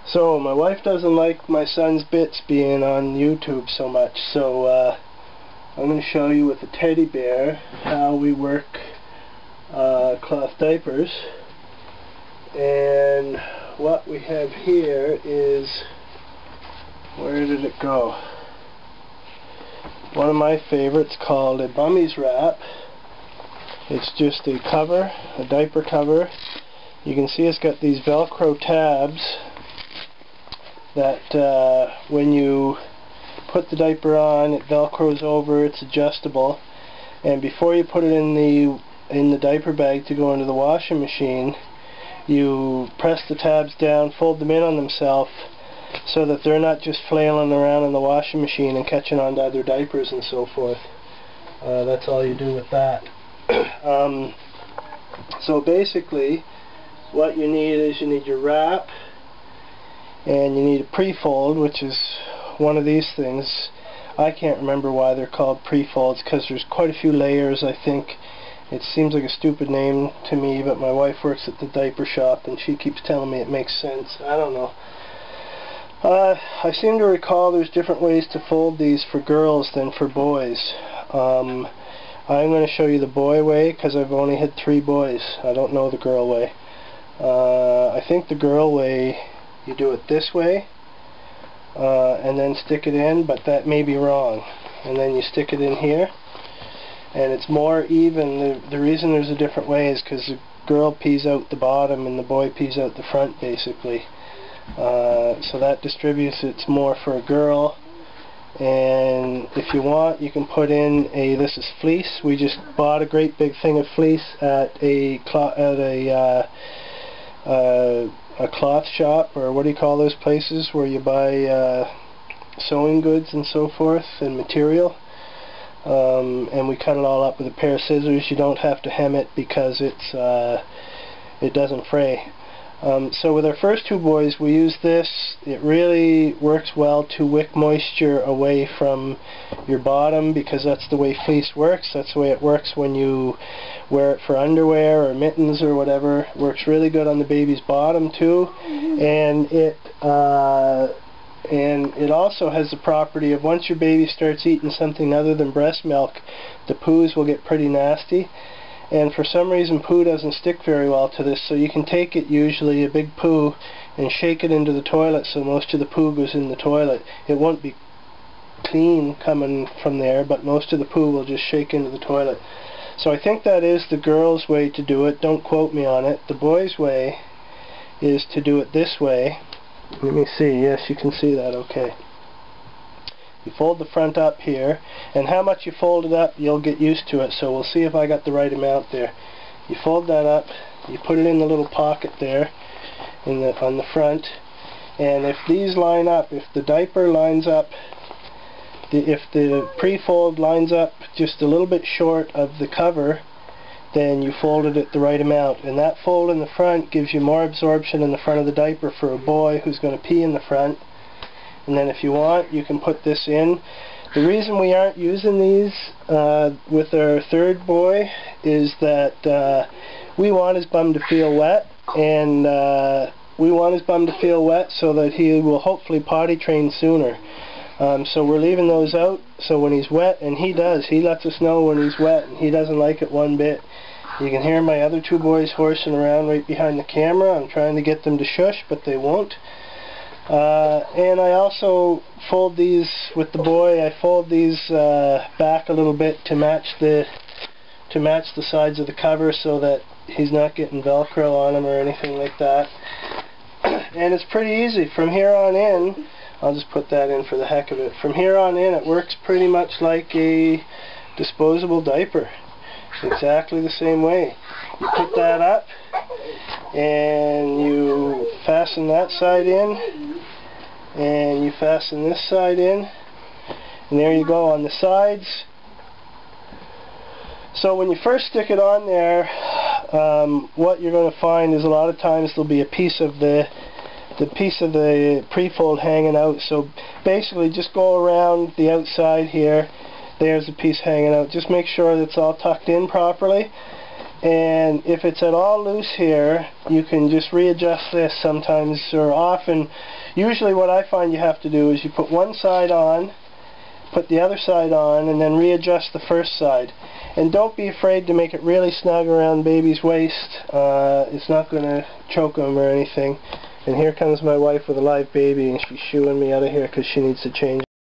So my wife doesn't like my son's bits being on YouTube so much, so I'm going to show you with a teddy bear how we work cloth diapers. And what we have here is, where did it go? One of my favorites called a Bummis Wrap. It's just a cover, a diaper cover. You can see it's got these Velcro tabs that when you put the diaper on, it velcros over. It's adjustable, and before you put it in the diaper bag to go into the washing machine, you press the tabs down, fold them in on themselves so that they're not just flailing around in the washing machine and catching on to other diapers and so forth. That's all you do with that. So basically what you need is you need your wrap, and you need a Prefold, which is one of these things. I can't remember why they're called Prefolds, because there's quite a few layers, I think. It seems like a stupid name to me, but my wife works at the diaper shop and she keeps telling me it makes sense. I don't know. I seem to recall there's different ways to fold these for girls than for boys. I'm going to show you the boy way because I've only had 3 boys. I don't know the girl way. I think the girl way, you do it this way and then stick it in, but that may be wrong. And then you stick it in here and it's more even. The reason there's a different way is because the girl pees out the bottom and the boy pees out the front, basically. So that distributes it more for a girl. And if you want, you can put in this is fleece. We just bought a great big thing of fleece at a cloth shop, or what do you call those places where you buy sewing goods and so forth and material. And we cut it all up with a pair of scissors. You don't have to hem it because it doesn't fray. So with our first 2 boys, we use this. It really works well to wick moisture away from your bottom, because that's the way fleece works. That's the way it works when you wear it for underwear or mittens or whatever. It works really good on the baby's bottom too. And it also has the property of, once your baby starts eating something other than breast milk, the poos will get pretty nasty. And for some reason poo doesn't stick very well to this, so you can take it, usually a big poo, and shake it into the toilet so most of the poo goes in the toilet. It won't be clean coming from there, but most of the poo will just shake into the toilet. So I think that is the girl's way to do it. Don't quote me on it. The boy's way is to do it this way. Let me see. Yes, you can see that okay. You fold the front up here, and how much you fold it up, you'll get used to it, so we'll see if I got the right amount there. You fold that up, you put it in the little pocket there on the front, and if these line up, if the diaper lines up, if the Prefold lines up just a little bit short of the cover, then you folded it the right amount. And that fold in the front gives you more absorption in the front of the diaper for a boy who's going to pee in the front. And then if you want, you can put this in. The reason we aren't using these with our 3rd boy is that we want his bum to feel wet, and we want his bum to feel wet so that he will hopefully potty train sooner. So we're leaving those out, so when he's wet, and he lets us know when he's wet, and he doesn't like it one bit. You can hear my other 2 boys horsing around right behind the camera. I'm trying to get them to shush, but they won't. And I also fold these with the boy. I fold these back a little bit to match the sides of the cover, so that he's not getting Velcro on him or anything like that. And it's pretty easy. From here on in, I'll just put that in for the heck of it. From here on in, it works pretty much like a disposable diaper. Exactly the same way. You put that up, and you fasten that side in, and you fasten this side in, and there you go on the sides. So when you first stick it on there, what you're going to find is a lot of times there'll be a piece of the Prefold hanging out. So basically just go around the outside here. There's a piece hanging out. Just make sure that it's all tucked in properly. And if it's at all loose here, you can just readjust this sometimes, or often. Usually what I find you have to do is you put one side on, put the other side on, and then readjust the first side. And don't be afraid to make it really snug around baby's waist. It's not going to choke him or anything. And here comes my wife with a live baby, and she's shooing me out of here because she needs to change